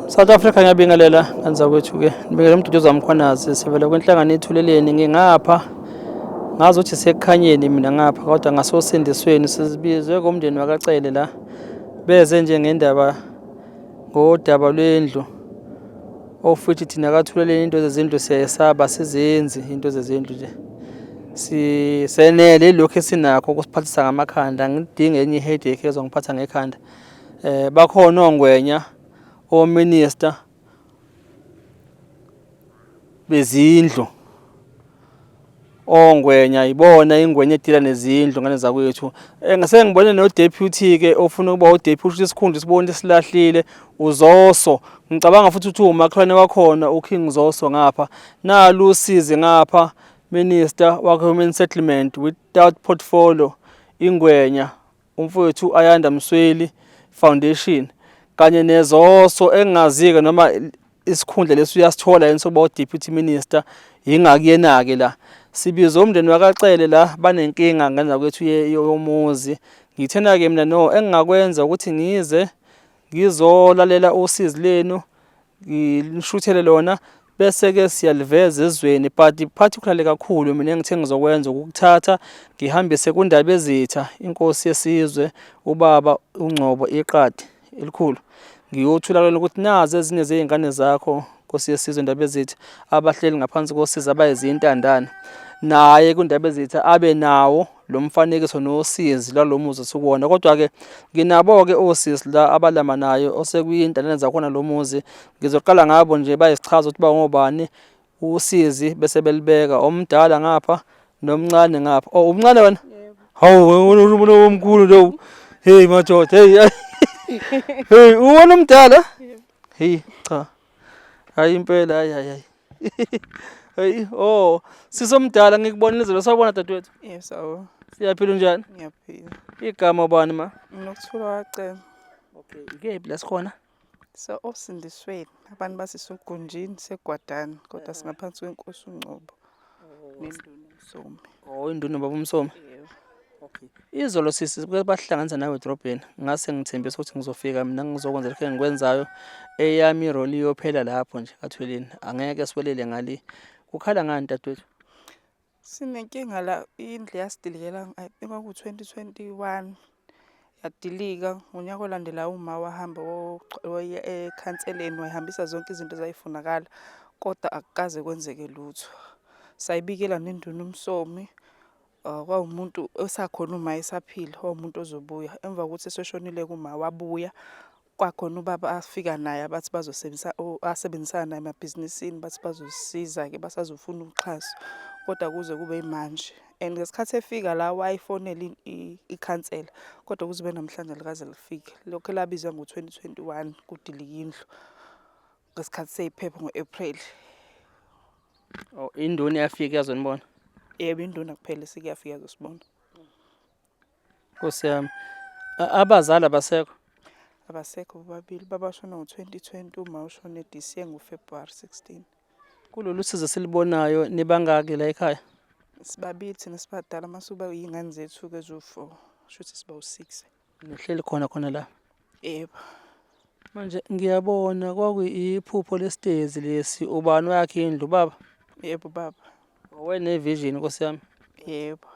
South Africa ngiyabingelela kanza kwethu-ke ngibingelela uMduduza Mkhwanazi sivela kwenhlangano ethuleleni ngingapha ngazi ukuthi sekukhanyeni mina ngapha kodwa ngasosindisweni sizibizwe komndeni wakacele la beze njengendaba ngodaba lwendlu ofuthi thina kathuleleni into zezindlu siyayesaba sizenzi into zezindlu nje sisenele lokho esinakho kusiphathisa ngamakhanda ngidinga enye headache ezongiphatha ngekhanda bakhona ongwenya ominister bezindlu ongwenya ibona ingwenya edila nezindlu ngane zakwethu ngase ngibone no deputy ke ofuna ukuba udeputy isikhundla sibone silahlile uZoso ngicabanga futhi ukuthi umakhlane wakhona uKing Zoso ngapha nalu usizi ngapha minister wa human settlement without portfolio ingwenya umfowethu Ayanda Msweli Foundation kanye neZoso engingazike noma isikhundla lesi uyasithola yena sokuba udeputy minister ingakuyena ke la sibiza umndeni wakacele la banenkinga ngana kwethu yomuzi ngithena ke mina no engingakwenza ukuthi ngize ngizolalela usizi lenu ngishuthele lona bese ke siyaliveza ezweni but particularly kakhulu mina engithe ngizokwenza ukuthatha ngihambise kundaba ezitha inkosi yesizwe ubaba uNgcobo iqadi elikhulu ngiyothula ukuthi nazi ezinye zezingane zakho Nkosi yesizwe indaba ezitha abahleli ngaphansi kosiza abayizintandana naye kundaba ezitha abe nawo lo mfanekiso nosizi lalomuzi sikuwona kodwa ke nginabo ke osisi la abalama nayo osekuyintandane zakhona lo muzi ngizoqala ngabo nje bayisichaza ukuthi ba ngobani usizi bese belibeka omdala ngapha nomncane ngapha umncane wena hawu wena omkhulu lo hey madoda hey hey uwona umdala hey cha hayi impela hayi hey sisomdala ngikubonile izolo sawubona dadewethu yes awu siyaphila njani ngiyaphila igama bani ma Nokuthula wacela okay ikephi la sikhona so osindisweni abantu basisugunjini segwadani kodwa singaphansi kwenkosi uNgcobo nenduna uMsomi induna baba uMsomi okay izolo sisi bahlanganisa nawe edrobheni ngase ngithembisa ukuthi ngizofika mina ngizokwenza lokho engikwenzayo eyami role iyophela lapho nje kathweleni angeke siwelele ngali ukhala ngani dadewethu sinenkinga la indlu yasidilikela I think ku 2021 yadilika ngonyaka olandela uma wahamba woya ekhanseleni wayihambisa zonke izinto zayifunakala kodwa akukaze kwenzeke lutho sayibikela nenduna uMsomi kwawumuntu osakhona uma esaphila umuntu ozobuya emva kokuthi seshonile kuma wabuya kwakhona ubaba afika naye abathi bazosebenzisa asebenzisana naye emabhizinisini bathi bazosiza ke basazofuna uxhaso kodwa kuze kube manje and ngesikhathi efika la wayifonela ikhansela kodwa kuze namhlanje likaze lifike lokho elabizwa ngo2021 kudilika indlu ngesikhathi seyiphepha ngoApril induna yafika yazonibona yebo induna kuphela sikuyafika zosibona Nkosi yami abazali abasekho bobabili babashona ngo2020 uma ushona eDisemba ngoFebruary 16 kulolu sizo silibonayo nibangaki la ekhaya sibabili thina sibadala masuba yingane zethu ke zo4 shuthi siba u6 nihleli khona la yebo manje ngiyabona kwakuyiphupho lesitezi lesi ubani wakhe indlu baba yebo baba wena vision Nkosi yami yebo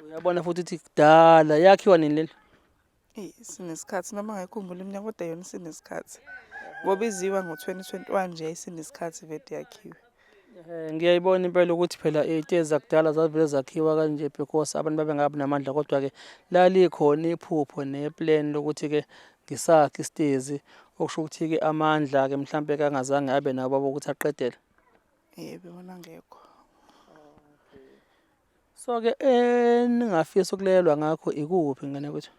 uyabona futhi ukuthi kudala yakhiwa nini leli sinesikhathi noma ngekhumbula iminyaka kodwa yona sinesikhathi ngoba iziwa ngo2021 nje isinesikhathi vete yakhiwe ngiyayibona impela ukuthi phela izitezi zakudala zavele zakhiwa kanje because abantu babengabi namandla kodwa ke lalikhona iphupho neplan lokuthi ke ngisakhe isitezi okusho ukuthi ke amandla ke mhlambe kangazange abe nabo ukuthi aqedele yebo bona ngekho so ke ningafisa ukulelwa ngakho ikuphi ngane kwethu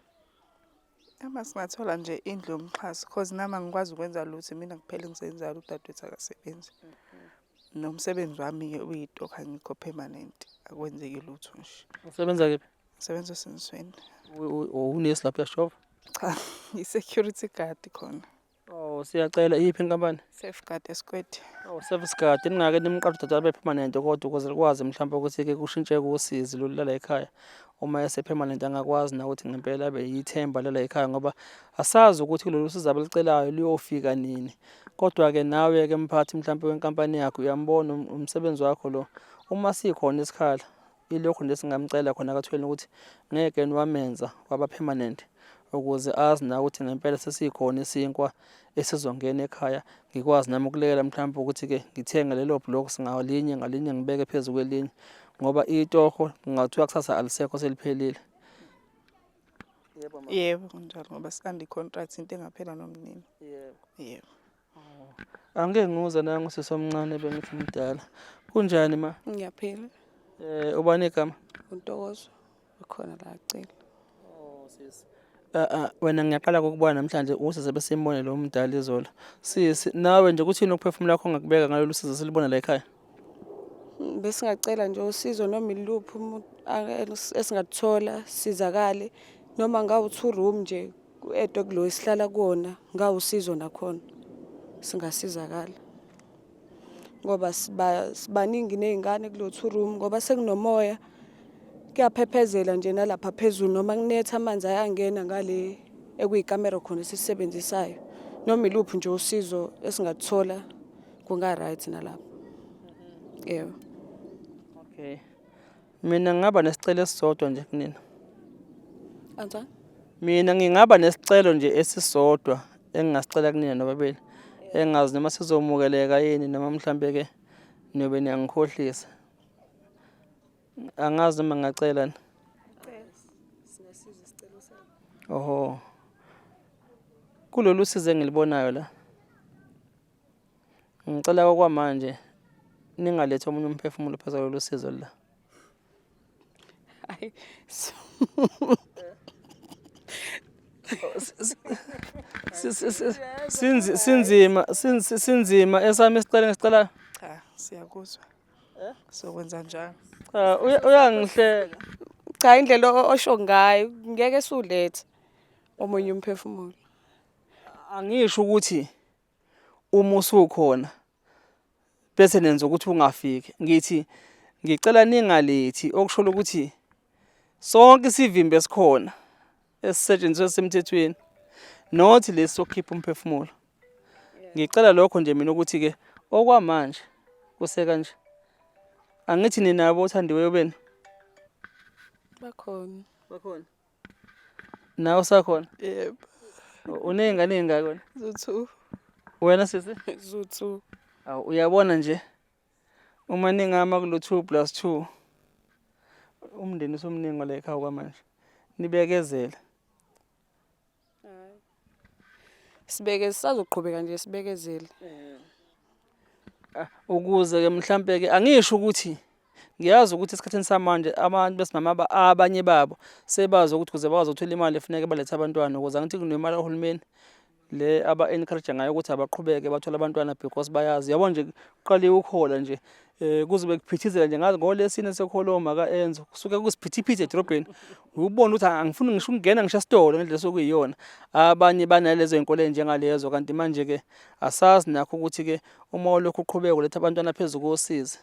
ama singathola nje indlu yomxhaso because nama ngikwazi ukwenza lutho mina kuphela ngisebenzayo udadewethu akasebenzi nomsebenzi wami ke uyitoka ngikho permanent akwenzeki lutho nje usebenza kephi ngisebenza eSinisweni unesi lapha shop cha i security guard khona Oh siyacela iphi inkampani? Safeguard Eskweti. Oh Serviceguard ningake nimqashe udade abe permanent kodwa ukuze likwazi mhlawumbe ukuthi-ke kushintshe kusizi lolu lala ekhaya. Uma ese-permanent angakwazi na ukuthi ngempela abe yithemba lala ekhaya ngoba asazi ukuthi lolu sizo abalicelayo liyofika nini. Kodwa-ke nawe-ke mphathi mhlawumbe wenkampani yakho uyambona umsebenzi wakho lo. Uma sikhona isikhala ilokho nje singamcela khona akathweni ukuthi ngeke niwamenza waba permanent ukuze azi na ukuthi ngempela sesikhona isinkwa esizongena ekhaya ngikwazi nami ukulekela mhlawumbe ukuthi-ke ngithenge lelo block singalinye ngalinye ngibeke phezu kwelinye ngoba itoho kungathiwa kusasa alisekho seliphelile. Yebo mama. Yebo kunjalo ngoba sandi contract into engaphela nomnini. Yebo. Yebo. Angeke nguze nangu sisomncane bengithi mdala. Kunjani ma? Ngiyaphila. Ubani igama? uNtokozo ukhona la acela. Oh sisi. Wena ngiyaqala ukubona namhlanje usise besimbone lo mdala izolo. Sisi nawe nje kuthini ukuphefumula lakho ongakubeka ngalolu sizo silibona la ekhaya? Besingacela nje usizo noma iluphi umuntu esingathola sizakale noma ngawu2 room nje edwe kulo esihlala kuona ngawusizo nakhona singasizakala ngoba sibaningi nezingane kulo2 room ngoba sekunomoya kuyaphephezela nje nalapha phezulu noma kunetha amanzi ayangena ngale ekuyikamera khona sisisebenzisayo noma iluphi nje usizo esingathola kunga right nalapha. Yebo. Okay. Mina ngingaba nesicelo esisodwa nje kunina. Anjani? Mina ngingaba nesicelo nje esisodwa engingasicela kunina nobabili. Engazi noma sizomukeleka yini noma mhlambe-ke niyobe niyangikhohlisa. Angazi noma ngingacela. Singasiza isicelo sakho. Oho. Kulolu sizo engilibonayo la. Ngicela okwamanje ningaletha omunye umphefumulo phezulu kwalo sizo la. Hayi. Sinzima esami isicelo ngisicela. Cha siyakuzwa. Sokwenza njalo. Cha uyangihleka. Cha indlela osho ngayo ngeke sulethe omunye umphefumulo. Angisho ukuthi uma usukhona bese nenza ukuthi ungafiki. Ngithi ngicela ningalethi okusho ukuthi sonke isivimbe esikhona esisetshenziswa semthethweni not lesi sokukhipha umphefumulo. Ngicela lokho nje mina ukuthi-ke okwamanje kuseka nje. Angithi ninabo othandiweyo beni? Bakhona. Bakhona. Nawe usakhona? Yebo. Uneyingane ezingaki wena? Zu2. Wena sisi? Zu2. Awu uyabona nje uma ningama kulo 2+2 umndeni usomningi la ekhaya kwamanje. Nibekezele. Sibeke sisazoqhubeka nje sibekezele. Ukuze ke mhlambe ke angisho ukuthi ngiyazi ukuthi esikhatheni samanje abantu besimama abanye babo sebazi ukuthi kuze bakwazi ukuthola imali efuneka balethe abantwana ukuze angithi kunemali kahulumeni le aba-encourage ngayo ukuthi abaqhubeke bathole abantwana because bayazi yabo nje uqale ukhola nje kuzobe kuphithizela nje ngazi ngolesine sekholoma ka-Enzo kusuke kusiphithiphithi edrobheni ubona ukuthi angifuni ngisho ukungena ngisho esitolo ngendlela sokuyiyona abanye banalezo inkolo njengalezo kanti manje ke asazi nakho ukuthi ke uma lokho uqhubeka uletha abantwana phezulu kosizi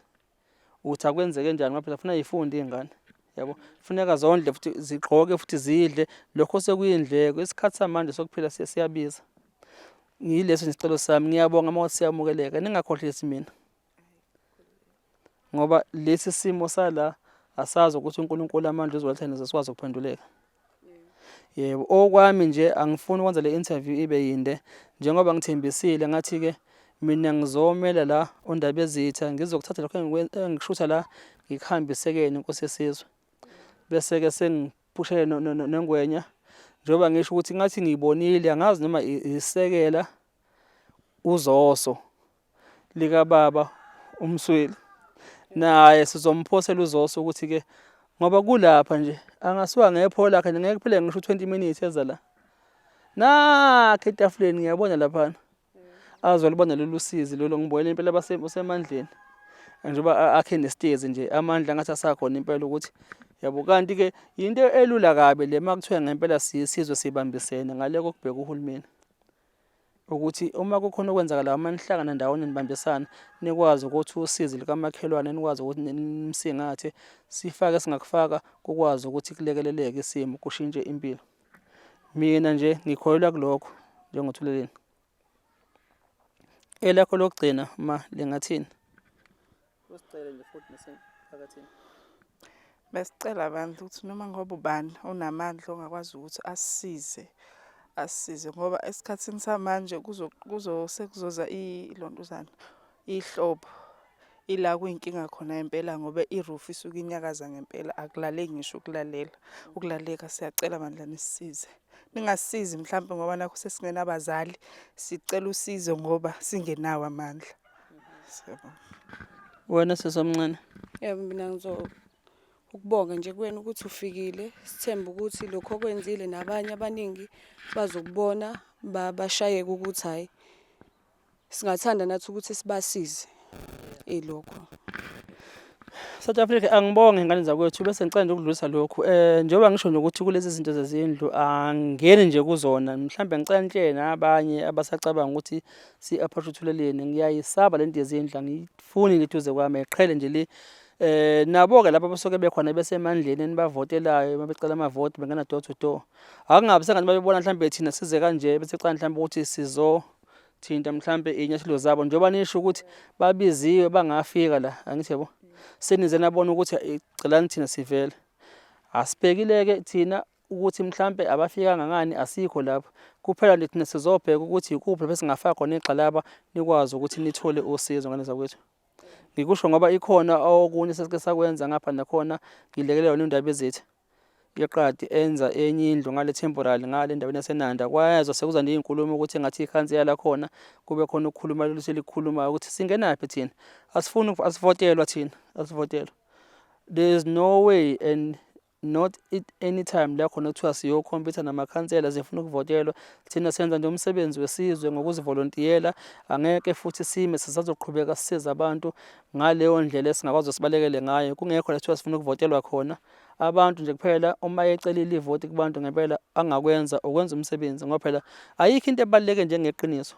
uthi akwenzeke kanjani ngoba phela ufuna yifunde izingane yabo funeka zondle futhi zigqoke futhi zidle lokho sekuyindleko isikhathi samanje sokuphila siyabiza. Yileso isicelo sami ngiyabonga uma siyamukeleka ningakhohlisi mina ngoba lesi simo sala asazi ukuthi uNkulunkulu amandla uzolathena sikwazi ukuphenduleka. Yebo okwami nje angifuni ukwenza le interview ibe yinde njengoba ngithembisile ngathi ke mina ngizomela la ondaba ezitha ngizokuthatha lokho engikushutha la ngikuhambisekene inkosi yesizwe bese ke sengiphushele nengwenya njengoba ngisho ukuthi ngathi ngiyibonile angazi noma isekela uzoso lika baba umsweli naye sizomphosela uzoso ukuthi ke ngoba kulapha nje angasuka ngepho lakhe ngeke kuphele ngisho 20 minutes eza la nakhe etafuleni ngiyabona lapha azolibona lolu sizi lolo ngibonela impela basemandleni njengoba akhe nesitezi nje amandla ngathi asakhona impela ukuthi yabo kanti ke into elula kabi le makuthiwa ngempela sisizwe sibambisene ngale kokubheka uhulumeni ukuthi uma kukhona okwenzakalayo uma nihlangana ndawonye nibambisana nikwazi ukuthi usizi likamakhelwane nikwazi ukuthi nimsingathe sifake singakufaka kukwazi ukuthi kulekeleleke isimo kushintshe impilo. Mina nje ngikholelwa kulokho njengoThuleleni. Elakho lokugcina ma lingathini? Usicele nje futhi nasemphakathini. Besicela abantu ukuthi noma ngoba ubani onamandla ongakwazi ukuthi asisize ngoba esikhathini samanje sekuzoza ilontuzana ihlobo ila kuyinkinga khona impela ngoba iroof isuke inyakaza ngempela akulaleki ngisho ukulaleka siyacela bandla nisisize. Ningasizi mhlawumbe ngoba nakho sesingena abazali sicela usizo ngoba singenawo amandla. Siyabonga. Wena sesomncane. Yebo mina ukubonga nje kuwena ukuthi ufikile sithemba ukuthi lokho okwenzile nabanye abaningi bazokubona bashayeke ukuthi hayi singathanda nathi ukuthi sibasize ilokho. South Africa angibonge ingane zakwethu bese ngicela nje ukudlulisa lokhu njengoba ngisho nje ukuthi kulezi zinto zezindlu angene nje kuzona mhlambe ngicela nitshele nabanye abasacabanga ukuthi si-approach uThuleleni ngiyayisaba lento yezindlu angifuni ngithuze kwami eqhele nje le nabo ke lapha basuke bekhona besemandleni enibavotelayo mabecela amavoti bengena door to door akungabi sengathi babebona mhlambe thina size kanje bese cela mhlambe ukuthi thinta mhlambe inyathelo zabo njengoba nisho ukuthi babiziwe bangafika la angithi yabo senize nabona ukuthi icelani thina sivele asibhekileke thina ukuthi mhlambe abafikanga ngani asikho lapho kuphela nje thina sizobheka ukuthi ikuphi bese singafaka khona igxalaba nikwazi ukuthi nithole usizo ngane zakwethu. Ngikusho ngoba ikhona okunye sesike sakwenza ngapha nakhona ngilekelela indaba ezethu yeqadi enza enye indlu ngale temporary ngale endaweni yaseNanda kwayezwa sekuza nje inkulumo ukuthi ngathi ikhansela la khona kube khona ukukhuluma lelikhuluma ukuthi singenaphi thina asifuni asivotelwa thina asivotelwa. There is no way and not at any time la khona kuthiwa siyokhompyutha namakhansela zifuna ukuvotelwa thina senza nje umsebenzi wesizwe ngokuzivolontiyela angeke futhi sime sisazoqhubeka sisiza abantu ngaleyo ndlela esingakwazi sibalekele ngayo kungekho la kuthiwa sifuna ukuvotelwa khona abantu nje kuphela uma ecelile ivoti kubantu ngempela angakwenza ukwenza umsebenzi ngoba phela ayikho into ebaluleke njengeqiniso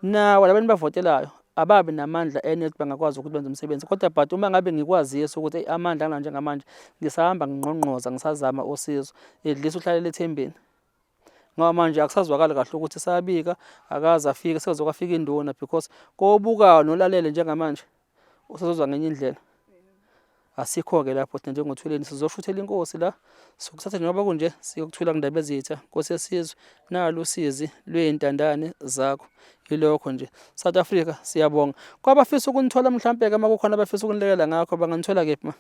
nawo labantu bavotelayo ababe namandla enethi bangakwazi ukuthi benze umsebenzi kodwa but uma ngabe ngikwazisa ukuthi amandla angana njengamanje ngisahamba ngingqongqoza ngisazama usizo edlisa uhlalele ethembeni ngoba manje akusazwakala kahle ukuthi sayabika akaze afike sekuzokafika induna because kobukayo nolalele njengamanje usazozwa ngenye indlela asikho ke lapho thina njengoThuleni sizoshuthela inkosi la sokuthatha njengoba kunje siyokuthula kundaba ezitha Nkosi yesizwe nalo usizi lwezintandane zakho ilokho nje South Africa siyabonga kwabafisa ukunithola mhlambe ke makukhona abafisa ukunilekela ngakho banganithola kephi ma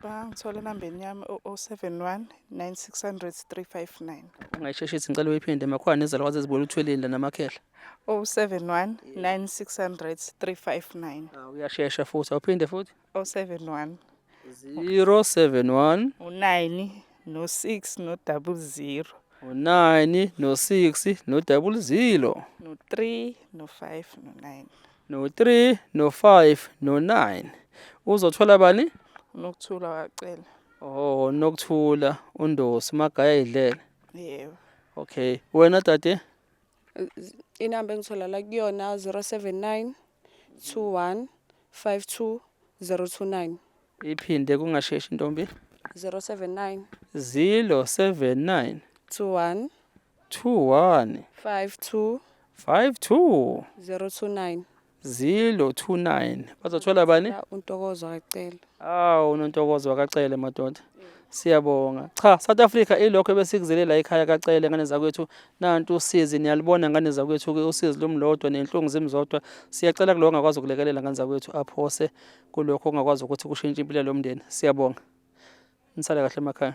bangithola enambeni yami 071 9600 359 ungayisheshisi ngicela uyiphinde makhona nezalo kwaze zibola uThuleni la namakhehla 071 9600 359 uyashesha futhi awuphinde futhi 071 071 u9 no6 no 00 u9 no6 no 00 no3 no5 no9 no3 no5 no9 uzothola bani Nokuthula wacela. Oh Nokuthula uNdosi Magaya idlela. Yebo. Okay wena tate Inamba engithola la kuyona 079 21 52 029 iphinde kungasheshi intombi 079 079 21 21 52 52 029 029 bazothola bani uNtokozo akacela uNontokozo wakacela madoda siyabonga cha South Africa ilokho besikuzele la ekhaya kacele ngane zakwethu nantu usizi niyalibona ngane zakwethu ke usizi lomlodwa nenhlungu zimzodwa siyacela kuloko ngakwazi ukulekelela ngane zakwethu aphose kulokho ongakwazi ukuthi kushintshe impilo lomndeni siyabonga nisale kahle emakhaya.